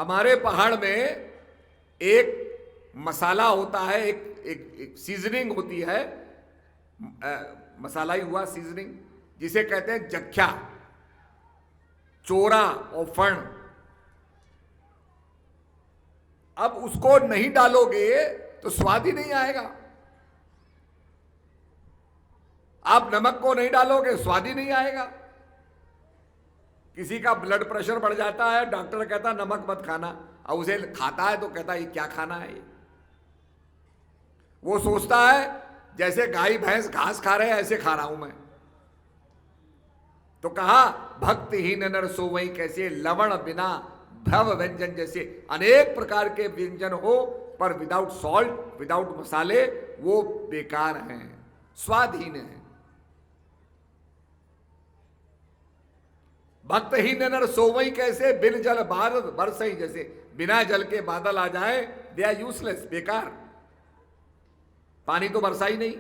हमारे पहाड़ में एक मसाला होता है, एक सीजनिंग होती है, मसाला ही हुआ सीजनिंग, जिसे कहते हैं जख्या, चोरा और फण। अब उसको नहीं डालोगे तो स्वाद ही नहीं आएगा। आप नमक को नहीं डालोगे, स्वाद ही नहीं आएगा। किसी का ब्लड प्रेशर बढ़ जाता है, डॉक्टर कहता नमक मत खाना, और उसे खाता है तो कहता है ये क्या खाना है ये। वो सोचता है जैसे गाय भैंस घास खा रहे हैं ऐसे खा रहा हूं मैं। तो कहा भक्तिहीन नर सोवई कैसे, लवण बिना भव व्यंजन जैसे। अनेक प्रकार के व्यंजन हो पर विदाउट सॉल्ट, विदाउट मसाले, वो बेकार हैं, स्वादहीन है। भक्तहीन नर सोवई कैसे, बिन जल बादल बरसई जैसे। बिना जल के बादल आ जाए, दे आर यूजलेस, बेकार। पानी तो बरसा ही नहीं।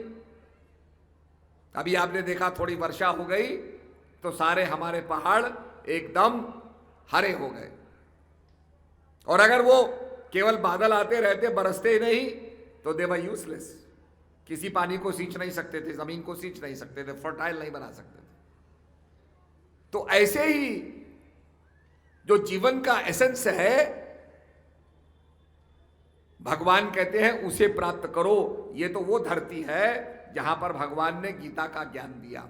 अभी आपने देखा थोड़ी वर्षा हो गई तो सारे हमारे पहाड़ एकदम हरे हो गए। और अगर वो केवल बादल आते रहते, बरसते नहीं, तो दे वर यूजलेस। किसी पानी को सींच नहीं सकते थे, जमीन को सींच नहीं सकते थे, फर्टाइल नहीं बना सकते थे। तो ऐसे ही जो जीवन का एसेंस है, भगवान कहते हैं उसे प्राप्त करो। ये तो वो धरती है जहां पर भगवान ने गीता का ज्ञान दिया।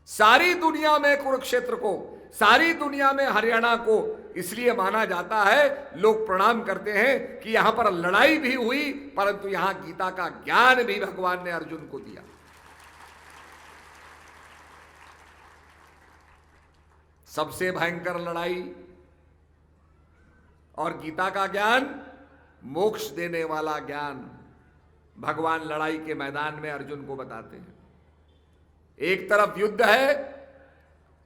सारी दुनिया में कुरुक्षेत्र को, सारी दुनिया में हरियाणा को इसलिए माना जाता है, लोग प्रणाम करते हैं कि यहां पर लड़ाई भी हुई परंतु यहां गीता का ज्ञान भी भगवान ने अर्जुन को दिया। सबसे भयंकर लड़ाई और गीता का ज्ञान, मोक्ष देने वाला ज्ञान, भगवान लड़ाई के मैदान में अर्जुन को बताते हैं। एक तरफ युद्ध है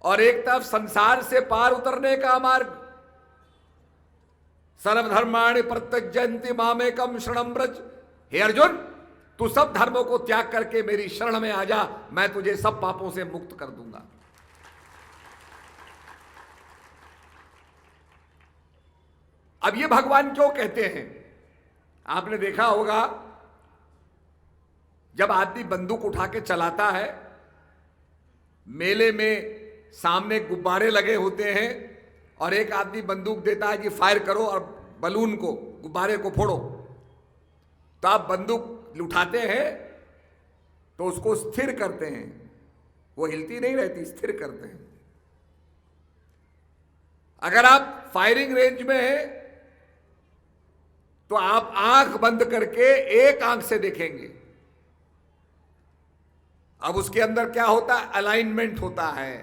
और एक तरफ संसार से पार उतरने का मार्ग। सर्वधर्माणि परित्यज्यन्ति मामेकम शरणं व्रज। हे अर्जुन, तू सब धर्मों को त्याग करके मेरी शरण में आ जा, मैं तुझे सब पापों से मुक्त कर दूंगा। अब ये भगवान क्यों कहते हैं? आपने देखा होगा जब आदमी बंदूक उठा के चलाता है, मेले में सामने गुब्बारे लगे होते हैं और एक आदमी बंदूक देता है कि फायर करो और बलून को, गुब्बारे को फोड़ो। तो आप बंदूक उठाते हैं तो उसको स्थिर करते हैं, वो हिलती नहीं रहती, स्थिर करते हैं। अगर आप फायरिंग रेंज में हैं तो आप आंख बंद करके एक आंख से देखेंगे। अब उसके अंदर क्या होता है? अलाइनमेंट होता है।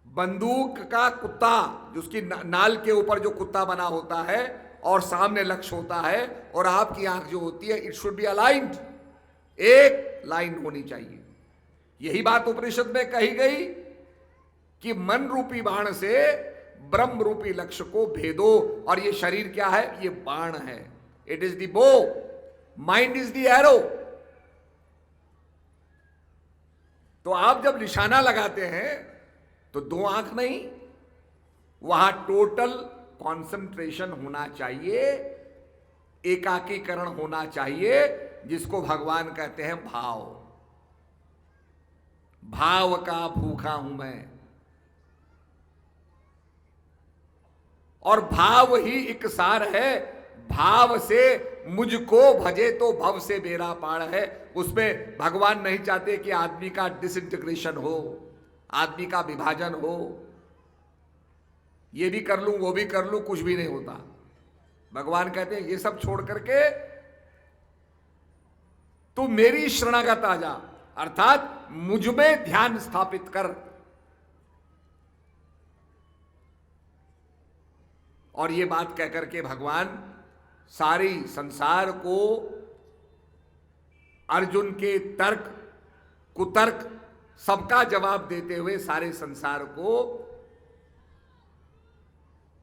बंदूक का कुत्ता, जिसकी नाल के ऊपर जो कुत्ता बना होता है और सामने लक्ष्य होता है, और आपकी आंख जो होती है, इट शुड बी अलाइंड, एक लाइन होनी चाहिए। यही बात उपनिषद में कही गई कि मन रूपी बाण से ब्रह्म रूपी लक्ष्य को भेदो। और ये शरीर क्या है? ये बाण है। इट इज द बो, माइंड इज द एरो। तो आप जब निशाना लगाते हैं तो दो आंख नहीं, वहां टोटल कंसंट्रेशन होना चाहिए, एकाकीकरण होना चाहिए, जिसको भगवान कहते हैं भाव। भाव का भूखा हूं मैं, और भाव ही एक सार है। भाव से मुझको भजे तो भव से मेरा पार है। उसमें भगवान नहीं चाहते कि आदमी का डिसइंटीग्रेशन हो, आदमी का विभाजन हो। ये भी कर लूं, वो भी कर लूं, कुछ भी नहीं होता। भगवान कहते हैं ये सब छोड़ करके तू मेरी शरणागत आ जा, अर्थात मुझ में ध्यान स्थापित कर। और ये बात कहकर के भगवान सारी संसार को अर्जुन के तर्क कुतर्क सबका जवाब देते हुए सारे संसार को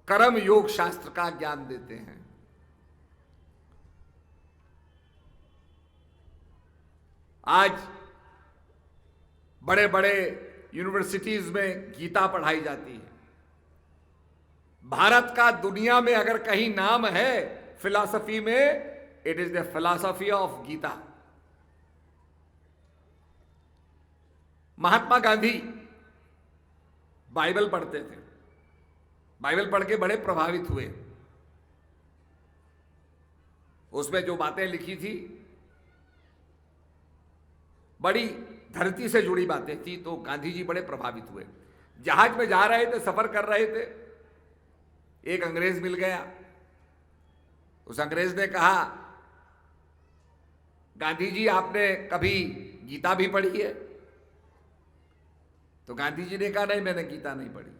कर्म योग शास्त्र का ज्ञान देते हैं। आज बड़े बड़े यूनिवर्सिटीज में गीता पढ़ाई जाती है। भारत का दुनिया में अगर कहीं नाम है फिलॉसफी में, it is the philosophy of Gita. Mahatma Gandhi Bible पढ़ते थे, बाइबल पढ़ के बड़े प्रभावित हुए। उसमें जो बातें लिखी थी बड़ी धरती से जुड़ी बातें थी, तो गांधी जी बड़े प्रभावित हुए। जहाज में जा रहे थे, सफर कर रहे थे, एक अंग्रेज मिल गया। उस अंग्रेज ने कहा, गांधी जी आपने कभी गीता भी पढ़ी है? तो गांधी जी ने कहा, नहीं मैंने गीता नहीं पढ़ी।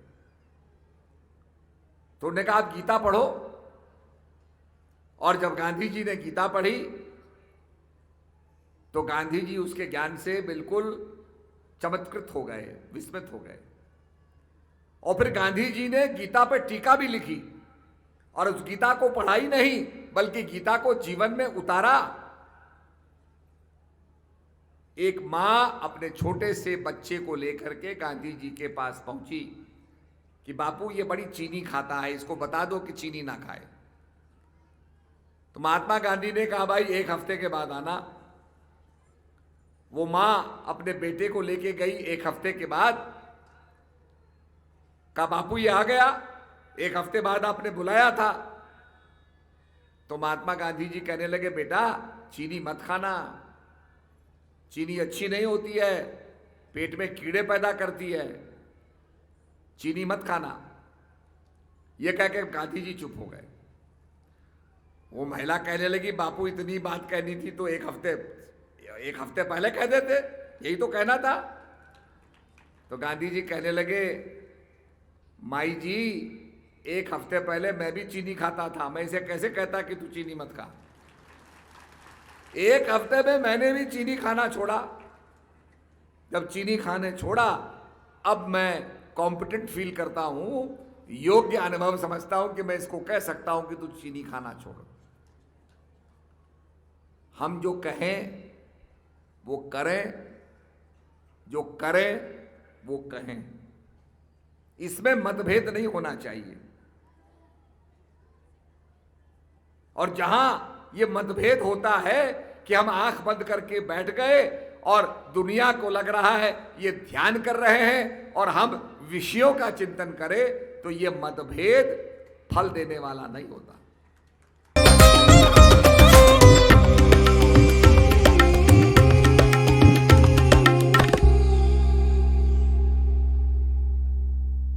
तो उन्होंने कहा, आप गीता पढ़ो। और जब गांधी जी ने गीता पढ़ी तो गांधी जी उसके ज्ञान से बिल्कुल चमत्कृत हो गए, विस्मित हो गए। और फिर गांधी जी ने गीता पर टीका भी लिखी और उस गीता को पढ़ाई नहीं बल्कि गीता को जीवन में उतारा। एक मां अपने छोटे से बच्चे को लेकर के गांधी जी के पास पहुंची कि बापू ये बड़ी चीनी खाता है, इसको बता दो कि चीनी ना खाए। तो महात्मा गांधी ने कहा, भाई एक हफ्ते के बाद आना। वो मां अपने बेटे को लेके गई। एक हफ्ते के बाद कहा, बापू ये आ गया, एक हफ्ते बाद आपने बुलाया था। तो महात्मा गांधी जी कहने लगे, बेटा चीनी मत खाना, चीनी अच्छी नहीं होती है, पेट में कीड़े पैदा करती है, चीनी मत खाना। यह कह के गांधी जी चुप हो गए। वो महिला कहने लगी, बापू इतनी बात कहनी थी तो एक हफ्ते पहले कह देते, यही तो कहना था। तो गांधी जी कहने लगे, माई जी एक हफ्ते पहले मैं भी चीनी खाता था, मैं इसे कैसे कहता कि तू चीनी मत खा। एक हफ्ते में मैंने भी चीनी खाना छोड़ा। जब चीनी खाने छोड़ा, अब मैं कॉम्पिटेंट फील करता हूं, योग्य अनुभव समझता हूं कि मैं इसको कह सकता हूं कि तू चीनी खाना छोड़। हम जो कहें वो करें, जो करें वो कहें, इसमें मतभेद नहीं होना चाहिए। और जहां ये मतभेद होता है कि हम आंख बंद करके बैठ गए और दुनिया को लग रहा है ये ध्यान कर रहे हैं और हम विषयों का चिंतन करें, तो ये मतभेद फल देने वाला नहीं होता।